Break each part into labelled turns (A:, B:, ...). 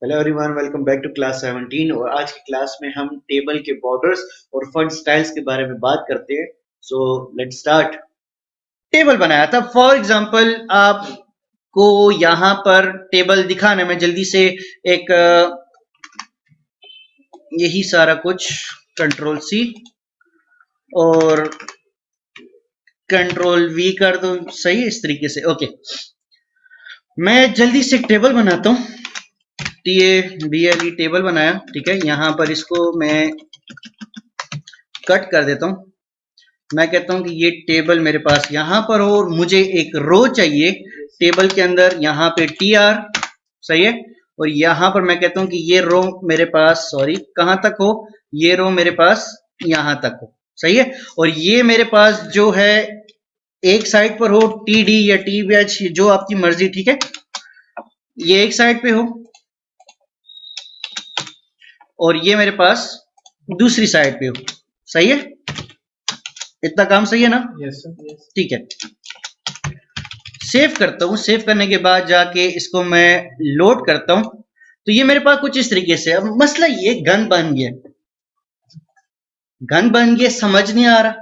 A: Hello everyone, welcome back to class 17। और आज की क्लास में हम टेबल के बॉर्डर्स और फॉन्ट स्टाइल्स के बारे में बात करते हैं। So let's start. टेबल बनाया था, फॉर एग्जांपल आपको यहाँ पर टेबल दिखाने में जल्दी से एक यही सारा कुछ कंट्रोल सी और कंट्रोल वी कर दो, सही है इस तरीके से। ओके, मैं जल्दी से एक टेबल बनाता हूँ। TABLE टेबल बनाया, ठीक है। यहाँ पर इसको मैं कट कर देता हूँ। मैं कहता हूँ कि ये टेबल मेरे पास यहाँ पर हो और मुझे एक रो चाहिए टेबल के अंदर, यहाँ पे TR, सही है। और यहाँ पर मैं कहता हूँ कि ये रो मेरे पास, सॉरी, कहाँ तक हो, ये रो मेरे पास यहाँ तक हो, सही है। और ये मेरे पास जो है एक साइड पर हो, TD या TBH, जो आपकी मर्जी, ठीक है। ये एक साइड पे हो और ये मेरे पास दूसरी साइड पे हो, सही है। इतना काम सही है ना?
B: Yes sir.
A: ठीक है, सेव करता हूँ। सेव करने के बाद जाके इसको मैं लोड करता हूँ, तो ये मेरे पास कुछ इस तरीके से। अब मसला ये, गन बन गया, गन बन गया, समझ नहीं आ रहा।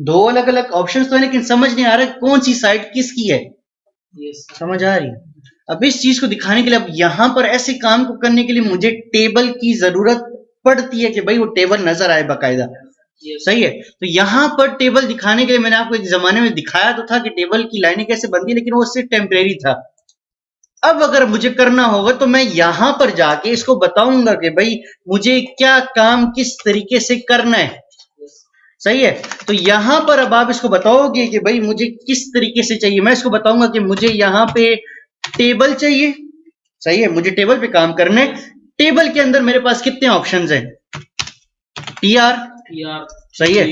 A: दो अलग अलग ऑप्शंस तो है लेकिन समझ नहीं आ रहा कौन सी साइड किसकी है।
B: यस
A: समझ आ रही है? अब इस चीज को दिखाने के लिए, अब यहां पर ऐसे काम को करने के लिए मुझे टेबल की जरूरत पड़ती है कि भाई वो टेबल नजर आए बाकायदा, सही है। तो यहां पर टेबल दिखाने के लिए मैंने आपको एक जमाने में दिखाया तो था कि टेबल की लाइनें कैसे बनती है, लेकिन वो सिर्फ टेम्परेरी था। अब अगर मुझे करना होगा तो मैं यहां पर जाके इसको बताऊंगा कि भाई मुझे क्या काम किस तरीके से करना है, सही है। तो यहां पर अब आप इसको बताओगे कि भाई मुझे किस तरीके से चाहिए। मैं इसको बताऊंगा कि मुझे यहां पे टेबल चाहिए, सही है। मुझे टेबल पे काम करना है। टेबल के अंदर मेरे पास कितने ऑप्शंस हैं? TR, सही है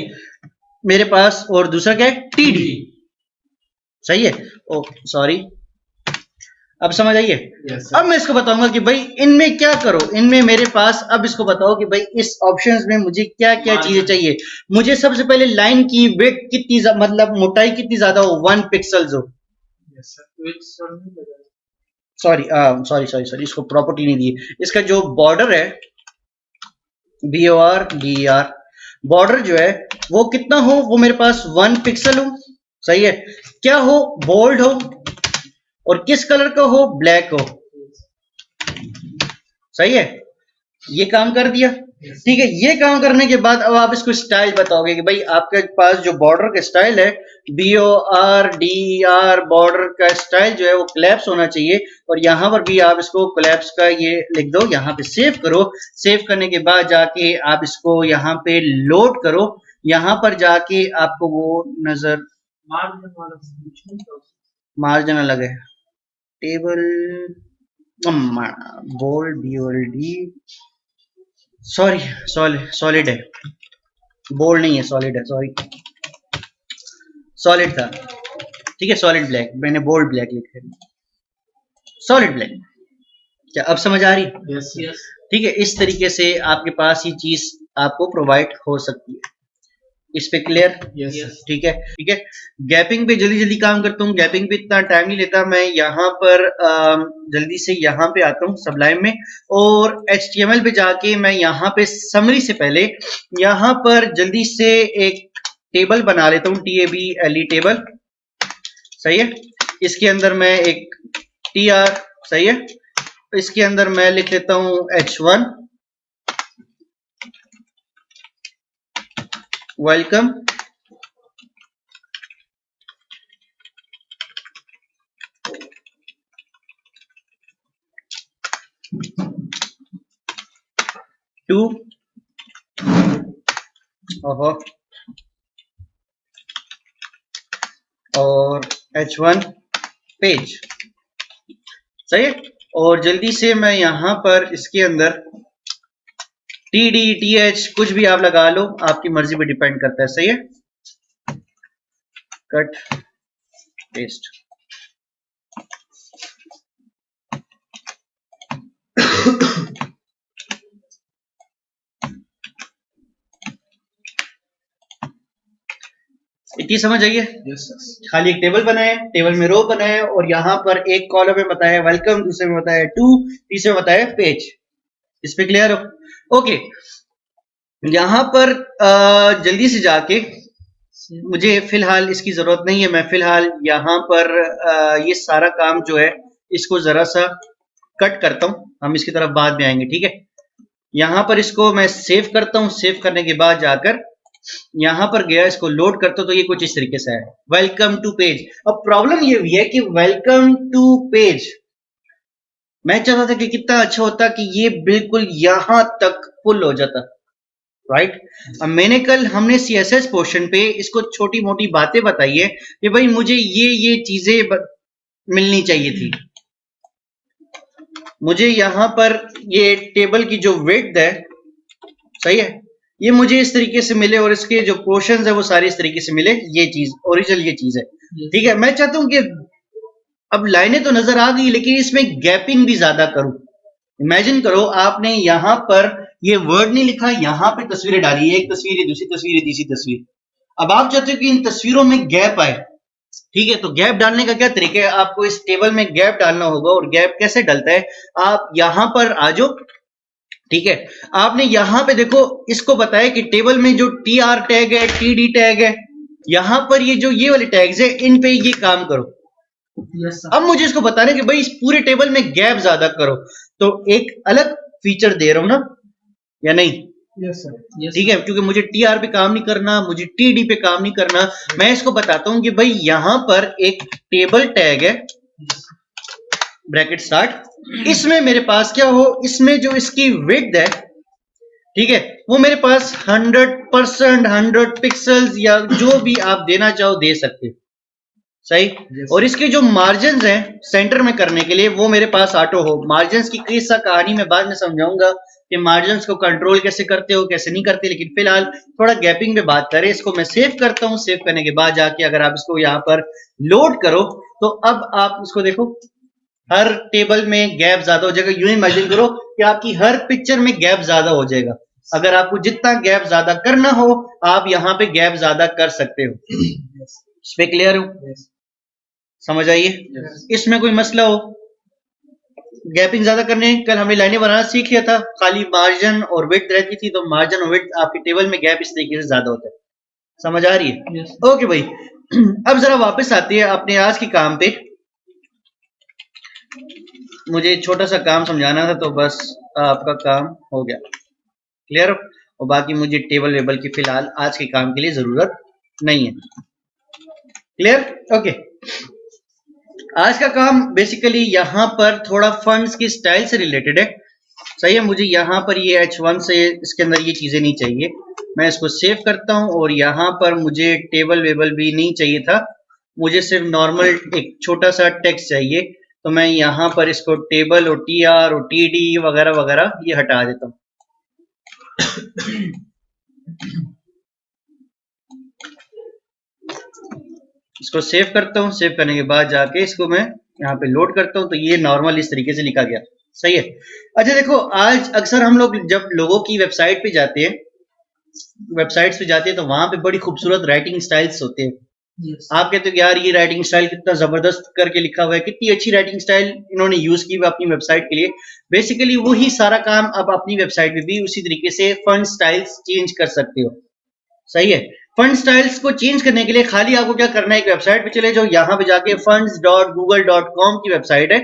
A: मेरे पास, और दूसरा क्या है? TD, सही है। ओ सॉरी, अब समझ आइए। अब मैं इसको बताऊंगा कि भाई इनमें क्या करो, इनमें मेरे पास, अब इसको बताओ कि भाई इस ऑप्शंस में मुझे क्या क्या चीजें चाहिए। मुझे सबसे पहले लाइन की विड्थ कितनी, मतलब मोटाई कितनी ज्यादा हो, 1 पिक्सल्स हो। सॉरी सॉरी सॉरी सॉरी, इसको प्रॉपर्टी नहीं दी। इसका जो बॉर्डर है, BORDER, बॉर्डर जो है वो कितना हो, वो मेरे पास 1 पिक्सल हो, सही है। क्या हो? बोल्ड हो, और किस कलर का हो? ब्लैक हो, सही है। ये काम कर दिया, ठीक है। ये काम करने के बाद अब आप इसको स्टाइल बताओगे कि भाई आपके पास जो बॉर्डर का स्टाइल है, BORDER, बॉर्डर का स्टाइल जो है वो कोलैप्स होना चाहिए। और यहां पर भी आप इसको कोलैप्स का ये लिख दो, यहां पे सेव करो। सेव करने के बाद जाके आप इसको यहाँ पे लोड करो। यहां पर जाके आपको वो नजर, मार्जिन अलग है, table bold BOLD, sorry, solid है, बोल्ड नहीं है, सॉलिड है, सॉरी, सॉलिड था, ठीक है। सॉलिड ब्लैक, मैंने बोल्ड ब्लैक लिखा है, सॉलिड ब्लैक। क्या अब समझ आ रही?
B: Yes yes.
A: ठीक है, इस तरीके से आपके पास ये चीज आपको प्रोवाइड हो सकती है। इस पे क्लियर?
B: यस
A: ठीक है, ठीक है। गैपिंग पे जल्दी जल्दी काम करता हूँ, गैपिंग पे इतना टाइम नहीं लेता। मैं यहाँ पर जल्दी से यहाँ पे आता हूँ सबलाइम में, और HTML पे जाके मैं यहाँ पे समरी से पहले यहाँ पर जल्दी से एक टेबल बना लेता हूँ, TABLE टेबल, सही है। इसके अंदर मैं एक TR, सही है। इसके अंदर मैं लिख लेता हूँ H1, वेलकम। टू, ओहो, और H1 पेज, सही है। और जल्दी से मैं यहां पर इसके अंदर TD TH कुछ भी आप लगा लो, आपकी मर्जी पे डिपेंड करता है, सही है। Cut paste. इतनी समझ आई है?
B: Yes sir.
A: खाली एक टेबल बनाए, टेबल में रो बनाए और यहाँ पर एक कॉलम में बताया वेलकम, दूसरे में बताया टू, तीसरे में बताया पेज। इस पे क्लियर हो? ओके, यहाँ पर जल्दी से जाके मुझे फिलहाल इसकी जरूरत नहीं है, मैं फिलहाल यहाँ पर ये सारा काम जो है इसको जरा सा कट करता हूँ, हम इसकी तरफ बाद में आएंगे, ठीक है। यहाँ पर इसको मैं सेव करता हूँ, सेव करने के बाद जाकर यहाँ पर गया, इसको लोड करता हूँ तो ये कुछ इस तरीके से है, वेलकम टू पेज। अब प्रॉब्लम ये भी है कि वेलकम टू पेज मैं चाहता था कि कितना अच्छा होता कि ये बिल्कुल यहां तक फुल हो जाता, राइट। अब मैंने कल हमने सीएसएस पोर्शन पे इसको छोटी मोटी बातें बताई है कि भाई मुझे ये चीजें मिलनी चाहिए थी, मुझे यहां पर ये टेबल की जो विड्थ है, सही है, ये मुझे इस तरीके से मिले और इसके जो पोर्शंस है वो सारे इस तरीके से मिले, ये चीज ओरिजिनल ये चीज है, ठीक है। मैं चाहता हूं कि अब लाइनें तो नजर आ गई लेकिन इसमें गैपिंग भी ज्यादा करूं। इमेजिन करो आपने यहां पर ये वर्ड नहीं लिखा, यहां पे तस्वीरें डाली, एक तस्वीर, दूसरी तस्वीर, तीसरी तस्वीर। अब आप चाहते हो कि इन तस्वीरों में गैप आए, ठीक है। तो गैप डालने का क्या तरीका है, आपको इस टेबल में गैप डालना होगा। और गैप कैसे डलता है, आप यहां पर आ जाओ, ठीक है। आपने यहां पे देखो इसको बताया कि टेबल में जो टी आर टैग है, टी डी टैग है, यहां पर ये जो ये वाले टैग्स है इन पे ये काम करो।
B: Yes sir.
A: अब मुझे इसको बताना कि भाई इस पूरे टेबल में गैप ज्यादा करो, तो एक अलग फीचर दे रहा हूं ना, या नहीं?
B: Yes sir.
A: ठीक है, क्योंकि मुझे टी आर पे काम नहीं करना, मुझे टी डी पे काम नहीं करना। मैं इसको बताता हूं कि भाई यहां पर एक टेबल टैग है, ब्रैकेट स्टार्ट, इसमें मेरे पास क्या हो, इसमें जो इसकी विड्थ है, ठीक है, वो मेरे पास 100%, 100 पिक्सल्स या जो भी आप देना चाहो दे सकते हो, सही। और इसके जो मार्जिन हैं सेंटर में करने के लिए वो मेरे पास ऑटो हो। मार्जिन की किस्सा कहानी में बाद में समझाऊंगा कि मार्जिन को कंट्रोल कैसे करते हो कैसे नहीं करते, लेकिन फिलहाल थोड़ा गैपिंग में बात करें। इसको मैं सेव करता हूं, सेव करने के बाद जाके अगर आप इसको यहाँ पर लोड करो तो अब आप इसको देखो, हर टेबल में गैप ज्यादा हो जाएगा। यूं इमेजिन करो कि आपकी हर पिक्चर में गैप ज्यादा हो जाएगा। अगर आपको जितना गैप ज्यादा करना हो आप यहाँ पे गैप ज्यादा कर सकते हो। इस पे क्लियर हो? समझ आइए? इसमें कोई मसला हो गैपिंग ज्यादा करने, कल हमें लाइनें बनाना सीख लिया था, खाली मार्जिन और विड्थ रहती थी, तो मार्जिन और विड्थ आपके टेबल में गैप इस तरीके से ज्यादा होता है। समझ आ रही है? ओके भाई, अब जरा वापस आती है अपने आज के काम पे। मुझे छोटा सा काम समझाना था तो बस आपका काम हो गया, क्लियर। और बाकी मुझे टेबल वेबल की फिलहाल आज के काम के लिए जरूरत नहीं है, क्लियर। ओके, आज का काम बेसिकली यहाँ पर थोड़ा फंड्स की स्टाइल से रिलेटेड है, सही है। मुझे यहाँ पर ये H1 से इसके अंदर ये चीजें नहीं चाहिए, मैं इसको सेव करता हूँ। और यहाँ पर मुझे टेबल वेबल भी नहीं चाहिए था, मुझे सिर्फ नॉर्मल एक छोटा सा टेक्स्ट चाहिए, तो मैं यहाँ पर इसको टेबल और टी आर और टी डी वगैरह वगैरह ये हटा देता हूँ। इसको सेव करता हूँ, सेव करने के बाद जाके इसको मैं यहाँ पे लोड करता हूँ, तो ये नॉर्मल इस तरीके से लिखा गया, सही है। अच्छा देखो, आज अक्सर हम लोग जब लोगों की वेबसाइट पे जाते हैं, वेबसाइट्स पे जाते हैं तो वहां पे बड़ी खूबसूरत राइटिंग स्टाइल्स होते हैं। आप कहते हो कि यार ये राइटिंग स्टाइल कितना जबरदस्त करके लिखा हुआ है, कितनी अच्छी राइटिंग स्टाइल इन्होंने यूज की हुई अपनी वेबसाइट के लिए। बेसिकली वही सारा काम अब अपनी वेबसाइट पे भी उसी तरीके से फंड स्टाइल्स चेंज कर सकते हो, सही है। फंड स्टाइल्स को चेंज करने के लिए खाली आपको क्या करना है, एक वेबसाइट पे चले जाओ, यहाँ पे जाके funds.google.com की वेबसाइट है,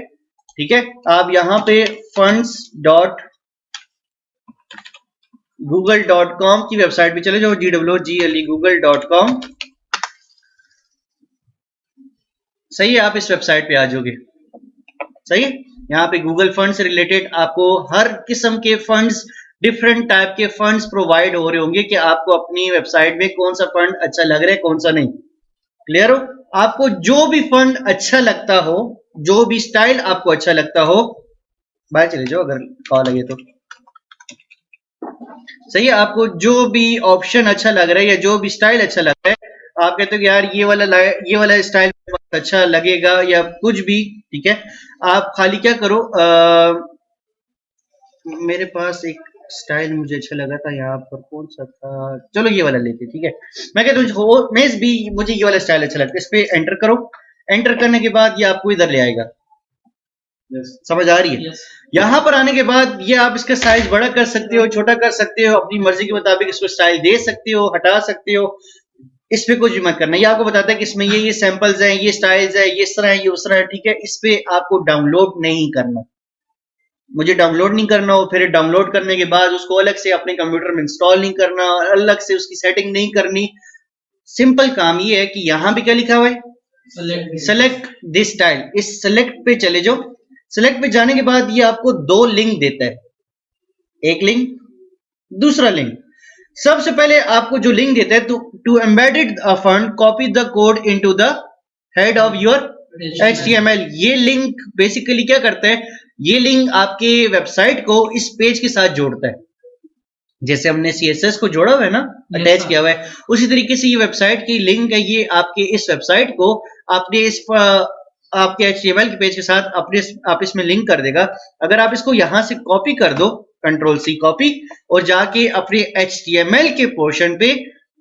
A: ठीक है। आप यहाँ पे funds.google.com की वेबसाइट पे चले जाओ, GWGLE google.com, सही है। आप इस वेबसाइट पे आ जाओगे, सही है। यहाँ पे गूगल फंड से रिलेटेड आपको हर किस्म के फंड्स, डिफरेंट टाइप के फंड्स प्रोवाइड हो रहे होंगे कि आपको अपनी वेबसाइट में कौन सा फंड अच्छा लग रहा है कौन सा नहीं, क्लियर हो। आपको जो भी फंड अच्छा लगता हो, जो भी स्टाइल आपको अच्छा लगता हो, बाहर चले जाओ अगर कॉल लगे तो, सही है। आपको जो भी ऑप्शन अच्छा लग रहा है या जो भी स्टाइल अच्छा लग रहा है, आप कहते हो कि यार ये वाला स्टाइल अच्छा लगेगा या कुछ भी, ठीक है। आप खाली क्या करो, मेरे पास एक स्टाइल मुझे अच्छा लगा था यहाँ पर, कौन सा था, चलो ये वाला लेते हैं, ठीक है। मैं कहता हूँ मेज भी, मुझे ये वाला स्टाइल अच्छा लगता है। इस पे एंटर करो, एंटर करने के बाद ये आपको इधर ले आएगा, समझ आ रही है?
B: Yes.
A: यहाँ पर आने के बाद ये आप इसका साइज बड़ा कर सकते हो, छोटा कर सकते हो, अपनी मर्जी के मुताबिक इसको स्टाइल दे सकते हो, हटा सकते हो। इस पे कुछ भी मत करना। ये आपको बताता है कि इसमें ये सैंपल्स हैं, ये स्टाइल्स है, ये इस तरह है, ये उस तरह है, ठीक है। इस पे आपको डाउनलोड नहीं करना, मुझे डाउनलोड नहीं करना हो, फिर डाउनलोड करने के बाद उसको अलग से अपने कंप्यूटर में इंस्टॉल नहीं करना, अलग से उसकी सेटिंग नहीं करनी। सिंपल काम ये है कि यहाँ पे क्या लिखा हुआ है, सेलेक्ट दिस स्टाइल, इस सेलेक्ट पे चले जाओ। सेलेक्ट पे जाने के बाद ये आपको दो लिंक देता है, एक लिंक, दूसरा लिंक। सबसे पहले आपको जो लिंक देता है, to embedded font copy the code into the head of your HTML। ये लिंक बेसिकली क्या करता है, ये लिंक आपके वेबसाइट को इस पेज के साथ जोड़ता है। जैसे हमने CSS को जोड़ा हुआ है ना, अटैच किया हुआ है, उसी तरीके से ये वेबसाइट की लिंक है, ये आपके इस वेबसाइट को आपने इस आपके HTML के पेज के साथ अपने आप इसमें लिंक कर देगा। अगर आप इसको यहां से कॉपी कर दो, Ctrl+C कॉपी, और जाके अपने HTML के पोर्शन पे,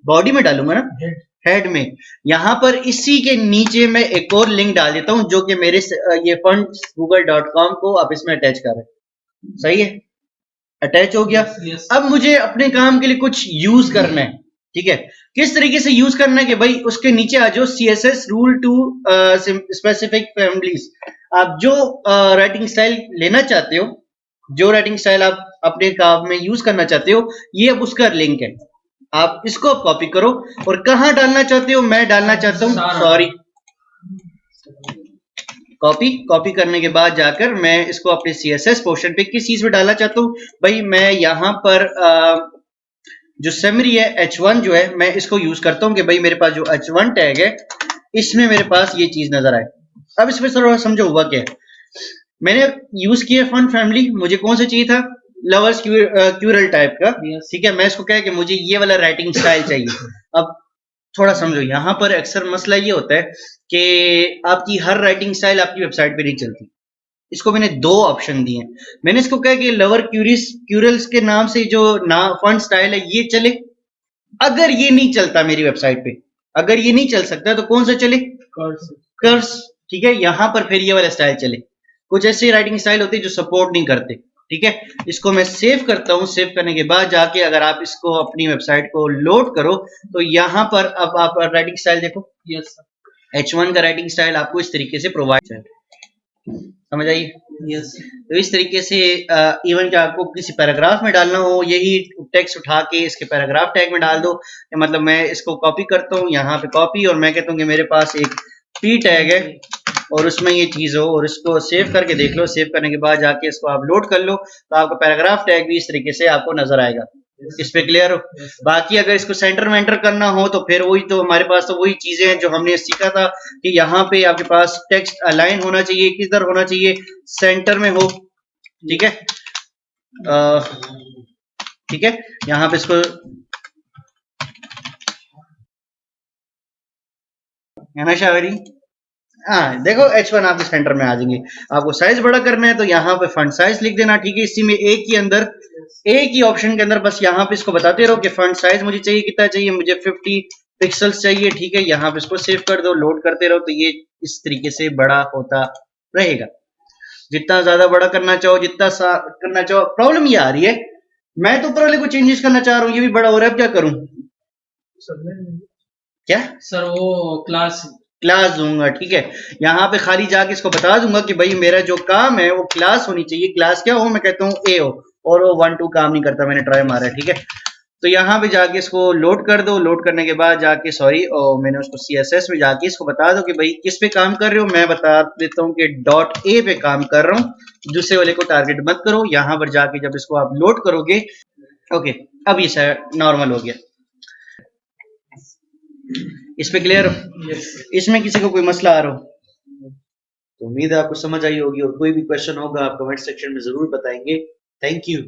A: बॉडी में डालूंगा ना, हेड में, यहां पर इसी के नीचे मैं एक और लिंक डाल देता हूं, जो कि मेरे ये fundsgoogle.com को आप इसमें अटैच कर रहे हैं। सही है, अटैच हो गया।
B: Yes.
A: अब मुझे अपने काम के लिए कुछ यूज करना है, ठीक है। किस तरीके से यूज करना है कि भाई उसके नीचे आ जाओ, CSS rule to specific families. आप जो राइटिंग स्टाइल लेना चाहते हो, जो राइटिंग स्टाइल आप अपने काम में यूज करना चाहते हो, ये अब उसका लिंक है। आप इसको कॉपी करो, और कहां डालना चाहते हो, मैं डालना चाहता हूं, सॉरी, कॉपी करने के बाद जाकर मैं इसको अपने CSS पोर्शन पे किस चीज में डालना चाहता हूँ भाई। मैं यहाँ पर जो समरी है H1 जो है, मैं इसको यूज करता हूँ कि भाई मेरे पास जो H1 टैग है, इसमें मेरे पास ये चीज नजर आए। अब इसमें थोड़ा समझो हुआ क्या है। मैंने यूज किया फंड फैमिली, मुझे कौन सा चाहिए था, लवर्स क्यूरल टाइप का, ठीक है। मैं इसको कहा कि मुझे ये वाला राइटिंग स्टाइल चाहिए। अब थोड़ा समझो, यहाँ पर अक्सर मसला ये होता है कि आपकी हर राइटिंग स्टाइल आपकी वेबसाइट पे नहीं चलती। इसको मैंने दो ऑप्शन दिए हैं। मैंने इसको कहा कि लवर क्यूरल्स के नाम से जो फंड स्टाइल है ये चले। अगर ये नहीं चलता मेरी वेबसाइट पे, अगर ये नहीं चल सकता, तो कौन सा चले, कर्स, ठीक है। यहां पर फिर ये वाला स्टाइल चले। कुछ ऐसे राइटिंग स्टाइल होते हैं जो सपोर्ट नहीं करते, ठीक है। इसको मैं सेव करता हूं। सेव करने के बाद जाके अगर आप इसको अपनी वेबसाइट को लोड करो, तो यहां पर अब आप राइटिंग स्टाइल देखो।
B: Yes.
A: H1 का राइटिंग स्टाइल आपको इस तरीके से प्रोवाइड है, समझ आई?
B: Yes.
A: तो इस तरीके से इवन कि आपको किसी पैराग्राफ में डालना हो, यही टेक्स्ट उठा के इसके पैराग्राफ टैग में डाल दो। मतलब मैं इसको कॉपी करता हूँ, यहाँ पे कॉपी, और मैं कहता हूँ कि मेरे पास एक P टैग है और उसमें ये चीज हो, और इसको सेव करके देख लो। सेव करने के बाद जाके इसको आप लोड कर लो, तो आपका पैराग्राफ टैग भी इस तरीके से आपको नजर आएगा। इस पे क्लियर हो? बाकी अगर इसको सेंटर में एंटर करना हो, तो फिर वही, तो हमारे पास तो वही चीजें हैं जो हमने सीखा था कि यहाँ पे आपके पास टेक्स्ट अलाइन होना चाहिए, किधर होना चाहिए, सेंटर में हो, ठीक है। ठीक है, यहाँ पे इसको शावरी, हाँ देखो H1 आपके सेंटर में आ जाएंगे। आपको साइज बड़ा करना है तो यहाँ पे फंड साइज लिख देना, ठीक है। इसी में एक ही अंदर, एक ही ऑप्शन के अंदर बस यहाँ पे इसको बताते रहो कि फंड साइज मुझे चाहिए, कितना चाहिए, मुझे 50 पिक्सल्स चाहिए, ठीक है। यहाँ पे इसको सेव कर दो, लोड करते रहो, तो ये इस तरीके से बड़ा होता रहेगा। जितना ज्यादा बड़ा करना चाहो, जितना करना चाहो। प्रॉब्लम ये आ रही है, मैं तो ऊपर वाले को चेंजेस करना चाह रहा हूँ, ये भी बड़ा हो रहा है, अब क्या करूं? क्या
B: सर वो क्लास
A: दूंगा, ठीक है। यहाँ पे खाली जाके इसको बता दूंगा कि भाई मेरा जो काम है वो क्लास होनी चाहिए। क्लास क्या हो, मैं कहता हूँ A हो, और वो 1 2 काम नहीं करता, मैंने ट्राई मारा है, ठीक है। तो यहाँ पे जाके इसको लोड कर दो। लोड करने के बाद जाके, सॉरी, और मैंने उसको CSS में जाके इसको बता दो कि भाई किस पे काम कर रहे हो। मैं बता देता हूँ कि .A पे काम कर रहा हूँ, दूसरे वाले को टारगेट मत करो। यहाँ पर जाके जब इसको आप लोड करोगे, ओके, अब ये नॉर्मल हो गया। इस पे क्लियर हो? इसमें किसी को कोई मसला आ रहा हो तो उम्मीद है आपको समझ आई होगी, और कोई भी क्वेश्चन होगा आप कमेंट सेक्शन में जरूर बताएंगे। Thank you.